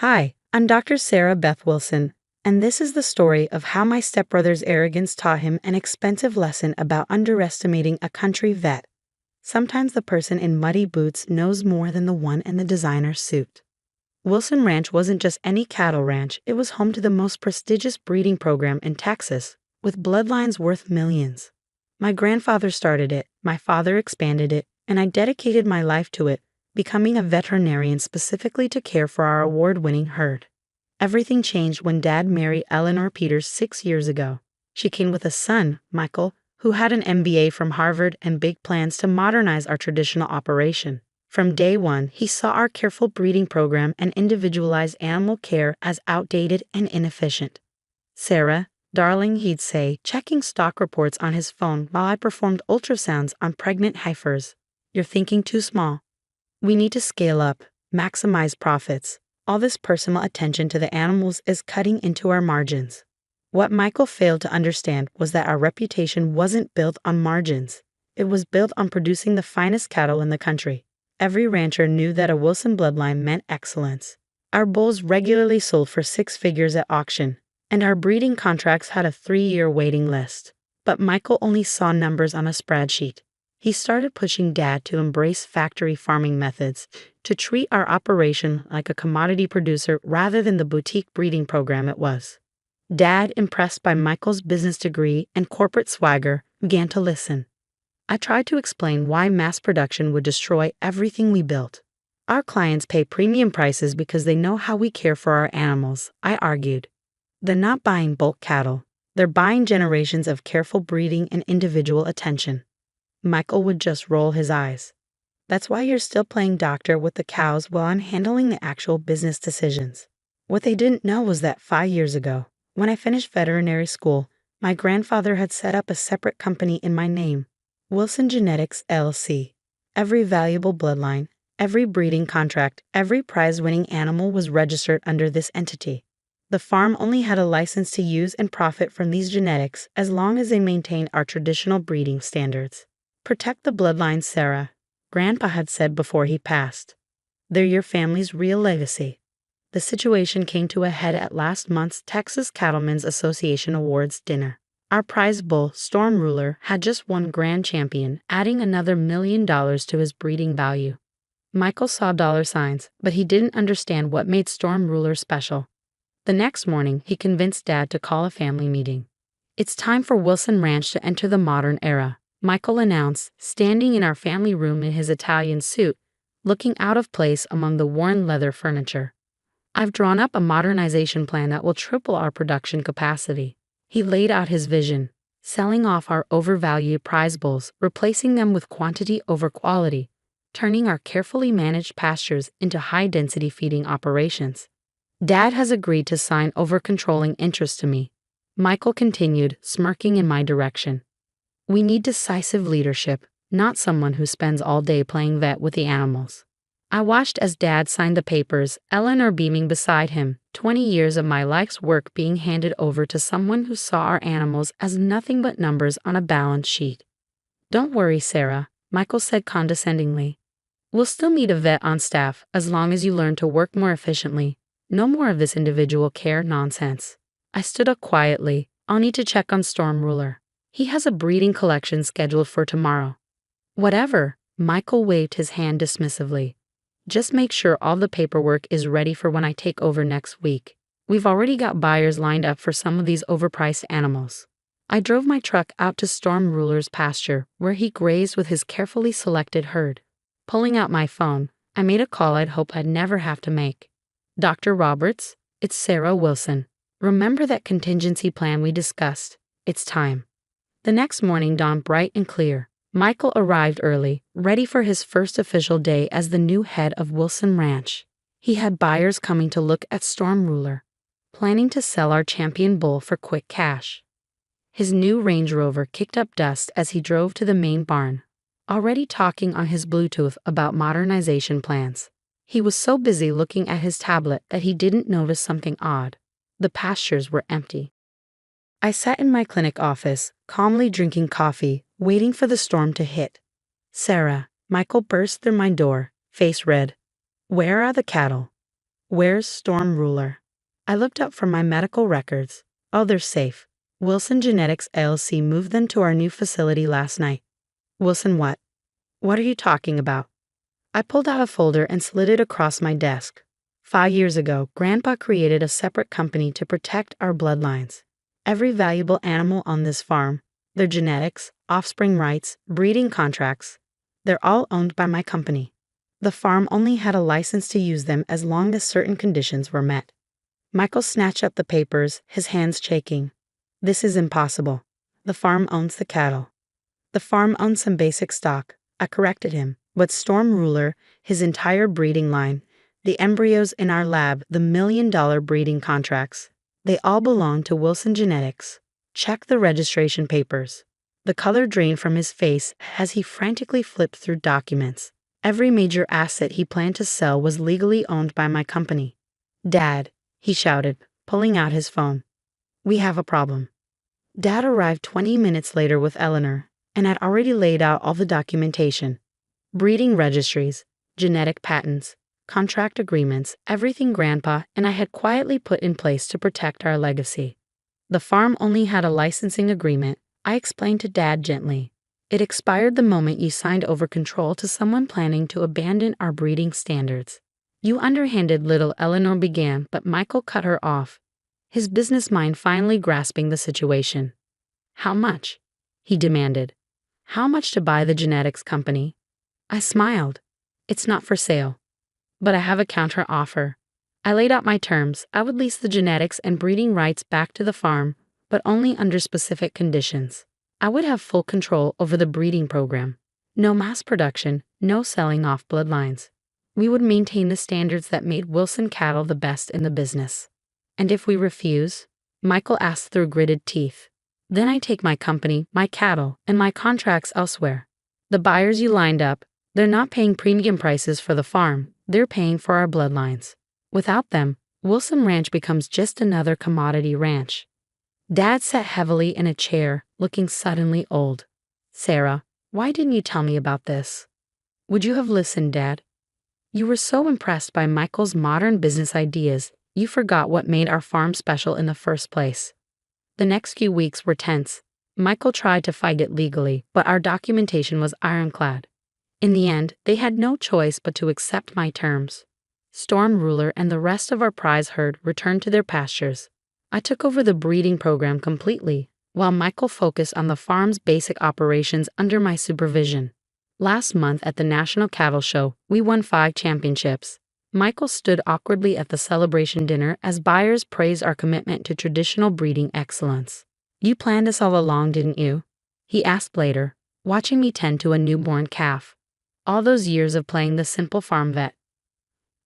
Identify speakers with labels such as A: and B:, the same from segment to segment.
A: Hi, I'm Dr. Sarah Beth Wilson, and this is the story of how my stepbrother's arrogance taught him an expensive lesson about underestimating a country vet. Sometimes the person in muddy boots knows more than the one in the designer suit. Wilson Ranch wasn't just any cattle ranch, it was home to the most prestigious breeding program in Texas, with bloodlines worth millions. My grandfather started it, my father expanded it, and I dedicated my life to it, becoming a veterinarian specifically to care for our award-winning herd. Everything changed when Dad married Eleanor Peters 6 years ago. She came with a son, Michael, who had an MBA from Harvard and big plans to modernize our traditional operation. From day one, he saw our careful breeding program and individualized animal care as outdated and inefficient. "Sarah, darling," he'd say, checking stock reports on his phone while I performed ultrasounds on pregnant heifers. "You're thinking too small. We need to scale up, maximize profits. All this personal attention to the animals is cutting into our margins." What Michael failed to understand was that our reputation wasn't built on margins. It was built on producing the finest cattle in the country. Every rancher knew that a Wilson bloodline meant excellence. Our bulls regularly sold for 6 figures at auction, and our breeding contracts had a 3-year waiting list. But Michael only saw numbers on a spreadsheet. He started pushing Dad to embrace factory farming methods, to treat our operation like a commodity producer rather than the boutique breeding program it was. Dad, impressed by Michael's business degree and corporate swagger, began to listen. I tried to explain why mass production would destroy everything we built. "Our clients pay premium prices because they know how we care for our animals," I argued. "They're not buying bulk cattle. They're buying generations of careful breeding and individual attention." Michael would just roll his eyes. "That's why you're still playing doctor with the cows while I'm handling the actual business decisions." What they didn't know was that 5 years ago, when I finished veterinary school, my grandfather had set up a separate company in my name, Wilson Genetics LLC. Every valuable bloodline, every breeding contract, every prize-winning animal was registered under this entity. The farm only had a license to use and profit from these genetics as long as they maintained our traditional breeding standards. "Protect the bloodline, Sarah," Grandpa had said before he passed. "They're your family's real legacy." The situation came to a head at last month's Texas Cattlemen's Association Awards dinner. Our prize bull, Storm Ruler, had just won Grand Champion, adding another $1 million to his breeding value. Michael saw dollar signs, but he didn't understand what made Storm Ruler special. The next morning, he convinced Dad to call a family meeting. "It's time for Wilson Ranch to enter the modern era," Michael announced, standing in our family room in his Italian suit, looking out of place among the worn leather furniture. "I've drawn up a modernization plan that will triple our production capacity." He laid out his vision, selling off our overvalued prize bulls, replacing them with quantity over quality, turning our carefully managed pastures into high-density feeding operations. "Dad has agreed to sign over controlling interest to me," Michael continued, smirking in my direction. "We need decisive leadership, not someone who spends all day playing vet with the animals." I watched as Dad signed the papers, Eleanor beaming beside him, 20 years of my life's work being handed over to someone who saw our animals as nothing but numbers on a balance sheet. "Don't worry, Sarah," Michael said condescendingly. "We'll still need a vet on staff as long as you learn to work more efficiently. No more of this individual care nonsense." I stood up quietly. "I'll need to check on Storm Ruler. He has a breeding collection scheduled for tomorrow." "Whatever," Michael waved his hand dismissively. "Just make sure all the paperwork is ready for when I take over next week. We've already got buyers lined up for some of these overpriced animals." I drove my truck out to Storm Ruler's pasture, where he grazed with his carefully selected herd. Pulling out my phone, I made a call I'd hoped I'd never have to make. "Dr. Roberts, it's Sarah Wilson. Remember that contingency plan we discussed? It's time." The next morning dawned bright and clear. Michael arrived early, ready for his first official day as the new head of Wilson Ranch. He had buyers coming to look at Storm Ruler, planning to sell our champion bull for quick cash. His new Range Rover kicked up dust as he drove to the main barn, already talking on his Bluetooth about modernization plans. He was so busy looking at his tablet that he didn't notice something odd. The pastures were empty. I sat in my clinic office, calmly drinking coffee, waiting for the storm to hit. "Sarah," Michael burst through my door, face red. "Where are the cattle?" Where's Storm Ruler? I looked up from my medical records. Oh, they're safe. Wilson Genetics LLC moved them to our new facility last night. Wilson what? What are you talking about? I pulled out a folder and slid it across my desk. 5 years ago, Grandpa created a separate company to protect our bloodlines. Every valuable animal on this farm, their genetics, offspring rights, breeding contracts, they're all owned by my company. The farm only had a license to use them as long as certain conditions were met. Michael snatched up the papers, his hands shaking. This is impossible. The farm owns the cattle. The farm owns some basic stock. I corrected him. But Storm Ruler, his entire breeding line, the embryos in our lab, the $1 million breeding contracts, they all belong to Wilson Genetics. Check the registration papers. The color drained from his face as he frantically flipped through documents. Every major asset he planned to sell was legally owned by my company. Dad, he shouted, pulling out his phone. We have a problem. Dad arrived 20 minutes later with Eleanor, and had already laid out all the documentation. Breeding registries, genetic patents, contract agreements, everything Grandpa and I had quietly put in place to protect our legacy. The farm only had a licensing agreement, I explained to Dad gently. It expired the moment you signed over control to someone planning to abandon our breeding standards. You underhanded, little Eleanor began, but Michael cut her off, his business mind finally grasping the situation. How much? He demanded. How much to buy the genetics company? I smiled. It's not for sale. But I have a counter offer. I laid out my terms. I would lease the genetics and breeding rights back to the farm, but only under specific conditions. I would have full control over the breeding program. No mass production, no selling off bloodlines. We would maintain the standards that made Wilson cattle the best in the business. And if we refuse? Michael asked through gritted teeth. Then I take my company, my cattle, and my contracts elsewhere. The buyers you lined up, they're not paying premium prices for the farm, they're paying for our bloodlines. Without them, Wilson Ranch becomes just another commodity ranch. Dad sat heavily in a chair, looking suddenly old. Sarah, why didn't you tell me about this? Would you have listened, Dad? You were so impressed by Michael's modern business ideas, you forgot what made our farm special in the first place. The next few weeks were tense. Michael tried to fight it legally, but our documentation was ironclad. In the end, they had no choice but to accept my terms. Storm Ruler and the rest of our prize herd returned to their pastures. I took over the breeding program completely, while Michael focused on the farm's basic operations under my supervision. Last month at the National Cattle Show, we won 5 championships. Michael stood awkwardly at the celebration dinner as buyers praised our commitment to traditional breeding excellence. You planned this all along, didn't you? He asked later, watching me tend to a newborn calf. All those years of playing the simple farm vet.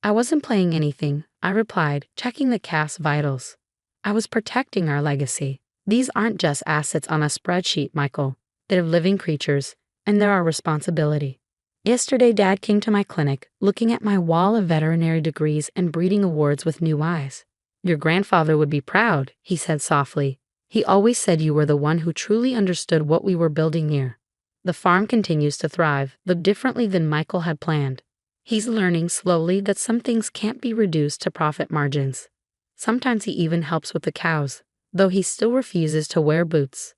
A: I wasn't playing anything, I replied, checking the calf's vitals. I was protecting our legacy. These aren't just assets on a spreadsheet, Michael. They're living creatures, and they're our responsibility. Yesterday, Dad came to my clinic, looking at my wall of veterinary degrees and breeding awards with new eyes. Your grandfather would be proud, he said softly. He always said you were the one who truly understood what we were building here. The farm continues to thrive, though differently than Michael had planned. He's learning slowly that some things can't be reduced to profit margins. Sometimes he even helps with the cows, though he still refuses to wear boots.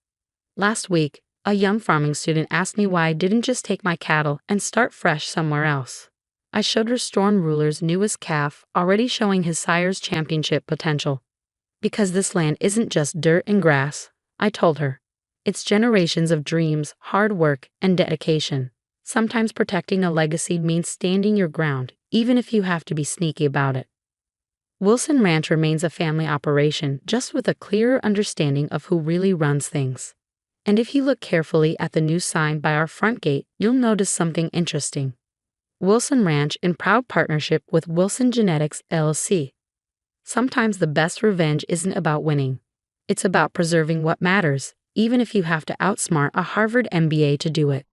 A: Last week, a young farming student asked me why I didn't just take my cattle and start fresh somewhere else. I showed her Storm Ruler's newest calf, already showing his sire's championship potential. Because this land isn't just dirt and grass, I told her. It's generations of dreams, hard work, and dedication. Sometimes protecting a legacy means standing your ground, even if you have to be sneaky about it. Wilson Ranch remains a family operation, just with a clearer understanding of who really runs things. And if you look carefully at the new sign by our front gate, you'll notice something interesting. Wilson Ranch in proud partnership with Wilson Genetics LLC. Sometimes the best revenge isn't about winning. It's about preserving what matters, even if you have to outsmart a Harvard MBA to do it.